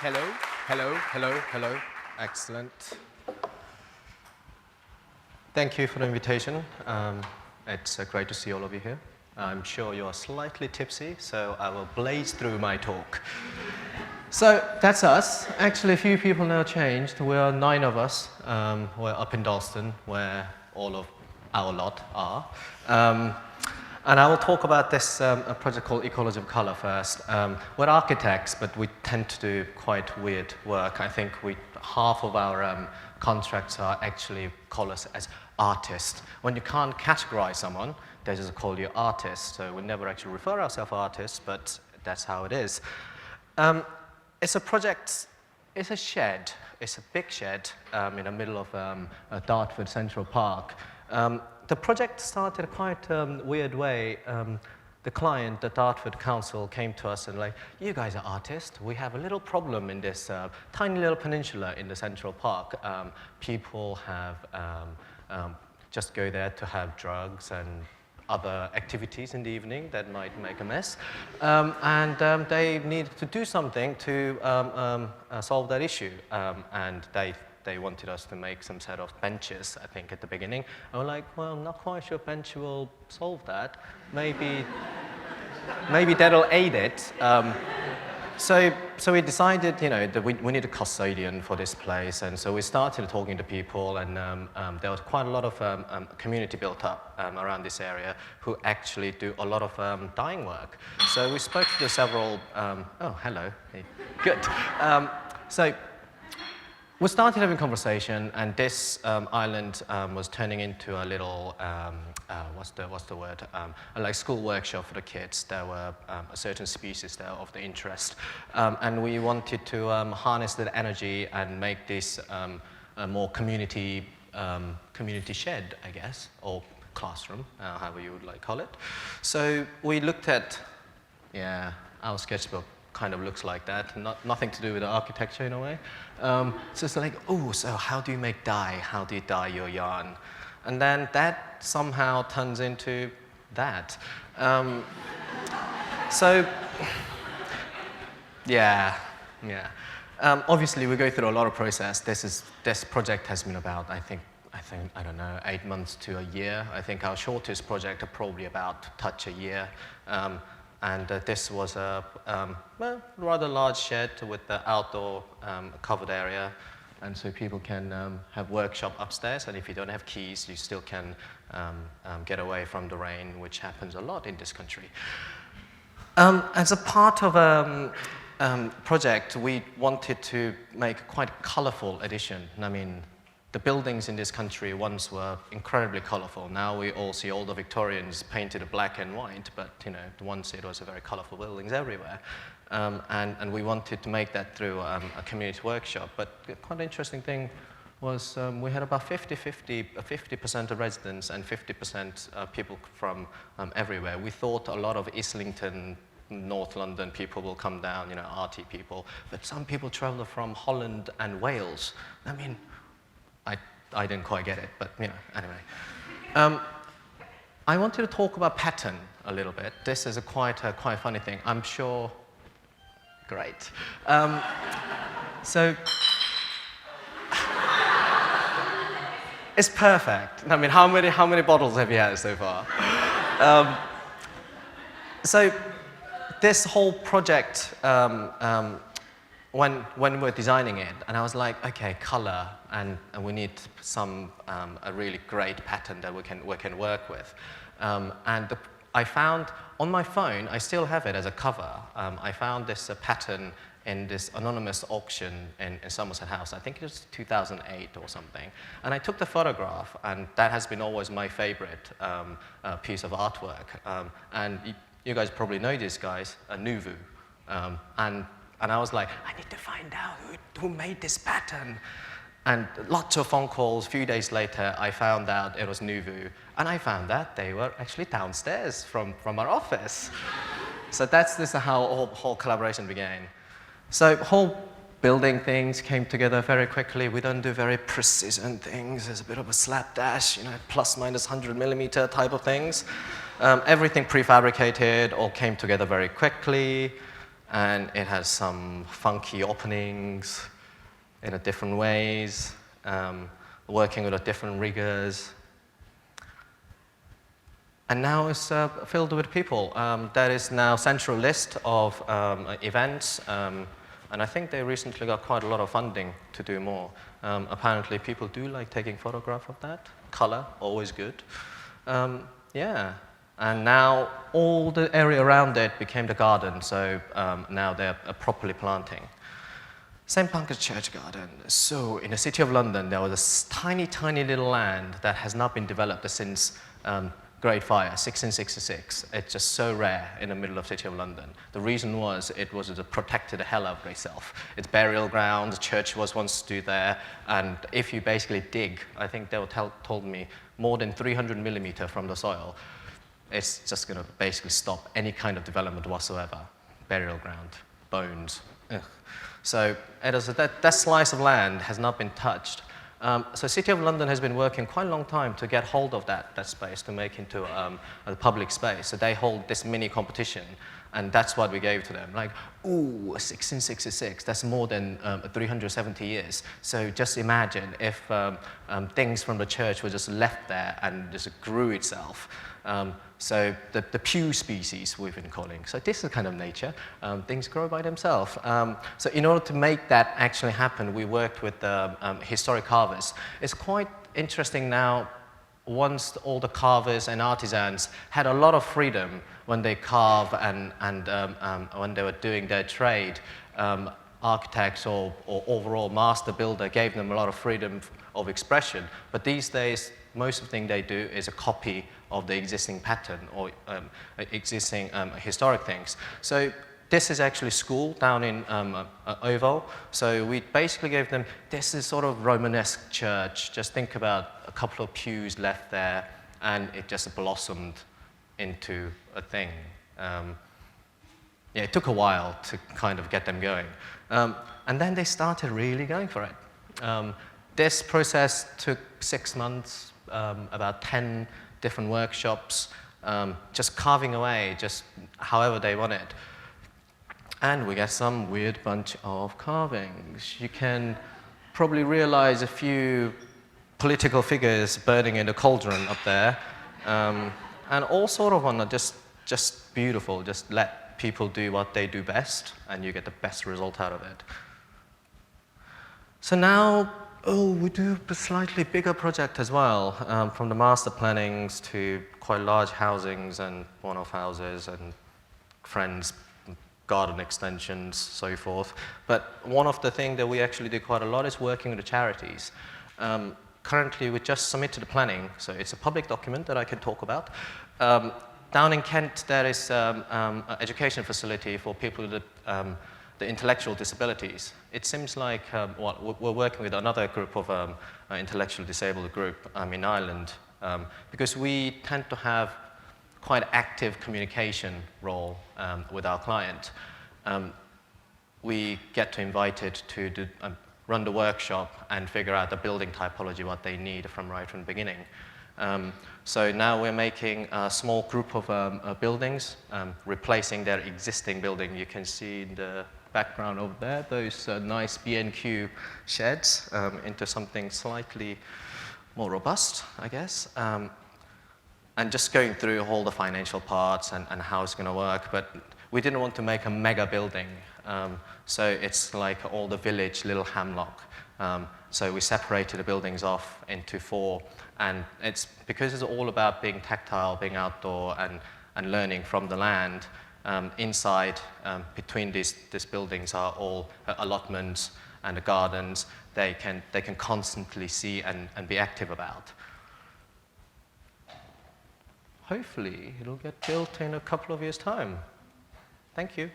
Hello, hello, hello, hello. Excellent. Thank you for the invitation. It's great to see all of you here. I'm sure you're slightly tipsy, so I will blaze through my talk. So that's us. Actually, a few people now changed. We're 9 of us. We're up in Dalston, where all of our lot are. And I will talk about this a project called Ecology of Color first. We're architects, but we tend to do quite weird work. I think half of our contracts are actually call us as artists. When you can't categorize someone, they just call you artist. So we never actually refer ourselves artists, but that's how it is. It's a project, it's a shed. It's a big shed in the middle of Dartford Central Park. The project started a quite weird way. The client, the Dartford Council, came to us and like, you guys are artists. We have a little problem in this tiny little peninsula in the Central Park. People have just go there to have drugs and other activities in the evening that might make a mess. And they needed to do something to solve that issue. And they wanted us to make some set of benches, I think, at the beginning. And we're like, well, I'm not quite sure bench will solve that. Maybe that'll aid it. So we decided, that we need a custodian for this place, and so we started talking to people, and there was quite a lot of community built up around this area who actually do a lot of dyeing work. So we spoke to several, oh, hello, hey. Good. So we started having a conversation, and this island was turning into a little, what's the word? Like school workshop for the kids. There were a certain species there of the interest. And we wanted to harness that energy and make this a more community shed, I guess, or classroom, however you would like to call it. So we looked at, our sketchbook kind of looks like that, nothing to do with the architecture in a way. So it's like, oh, so how do you make dye? How do you dye your yarn? And then that somehow turns into that. Obviously, we go through a lot of process. This project has been about, I think, I don't know, 8 months to a year. I think our shortest project are probably about touch a year. And this was a rather large shed with the outdoor covered area. And so people can have workshop upstairs. And if you don't have keys, you still can get away from the rain, which happens a lot in this country. As a part of a project, we wanted to make quite a colorful addition. I mean, the buildings in this country once were incredibly colorful. Now we all see all the Victorians painted black and white, but once it was a very colorful buildings everywhere. And we wanted to make that through a community workshop. But the quite interesting thing was we had about 50% of residents and 50% people from everywhere. We thought a lot of Islington, North London people will come down, arty people, but some people travel from Holland and Wales. I mean, I didn't quite get it, but anyway. I wanted to talk about pattern a little bit. This is quite a funny thing. I'm sure. Great. So it's perfect. I mean, how many bottles have you had so far? So this whole project. When we were designing it, and I was like, okay, color, and we need a really great pattern that we can work with. I found on my phone, I still have it as a cover. I found this pattern in this anonymous auction in Somerset House. I think it was 2008 or something. And I took the photograph, and that has been always my favorite piece of artwork. And you guys probably know these guys, Nuvu. And I was like, I need to find out who made this pattern. And lots of phone calls. A few days later, I found out it was Nuvu. And I found that they were actually downstairs from our office. So this is how whole collaboration began. So whole building things came together very quickly. We don't do very precision things. There's a bit of a slapdash, plus minus 100 millimeter type of things. Everything prefabricated, all came together very quickly. and it has some funky openings in a different ways, working with a different riggers. And now it's filled with people. There is now a central list of events, and I think they recently got quite a lot of funding to do more. Apparently, people do like taking photographs of that. Color, always good. Yeah, and now all the area around it became the garden, so now they're properly planting. St Pancras Churchyard. So in the city of London, there was this tiny, tiny little land that has not been developed since Great Fire, 1666. It's just so rare in the middle of the city of London. The reason was it was to protect the hell out of itself. Its burial ground, the church was once stood there, and if you basically dig, I think they told me, more than 300 millimeter from the soil, it's just going to basically stop any kind of development whatsoever. Burial ground, bones. Ugh. So that slice of land has not been touched. So City of London has been working quite a long time to get hold of that space to make into a public space. So they hold this mini competition, and that's what we gave to them. Like, ooh, 1666, that's more than 370 years. So just imagine if things from the church were just left there and just grew itself. So the pew species we've been calling. So this is kind of nature. Things grow by themselves. So in order to make that actually happen, we worked with historic carvers. It's quite interesting now, once all the carvers and artisans had a lot of freedom when they carve and when they were doing their trade, architects or overall master builder gave them a lot of freedom of expression. But these days, most of the thing they do is a copy of the existing pattern or existing historic things. So this is actually school down in Oval. So we basically gave them, this is sort of Romanesque church. Just think about a couple of pews left there, and it just blossomed into a thing. Yeah, it took a while to kind of get them going. And then they started really going for it. This process took 6 months, about 10 different workshops, just carving away, just however they want it. And we get some weird bunch of carvings. You can probably realize a few political figures burning in the cauldron up there, and all sort of on just beautiful. Just let people do what they do best, and you get the best result out of it. So now, we do a slightly bigger project as well, from the master plannings to quite large housings and one-off houses and friends, garden extensions, so forth. But one of the things that we actually do quite a lot is working with the charities. Currently, we just submitted the planning, so it's a public document that I can talk about. Down in Kent, there is an education facility for people with the intellectual disabilities. It seems like we're working with another group of intellectually disabled group in Ireland, because we tend to have quite active communication role with our client. We get to invited to run the workshop and figure out the building typology, what they need right from the beginning. So now we're making a small group of buildings, replacing their existing building. You can see in the background over there, those nice B&Q sheds into something slightly more robust, I guess. And just going through all the financial parts and how it's going to work. But we didn't want to make a mega building. So it's like all the village, little hamlock. So we separated the buildings off into 4. And it's because it's all about being tactile, being outdoor, and learning from the land. Inside, between these buildings are all allotments and the gardens they can constantly see and be active about. Hopefully, it'll get built in a couple of years' time. Thank you.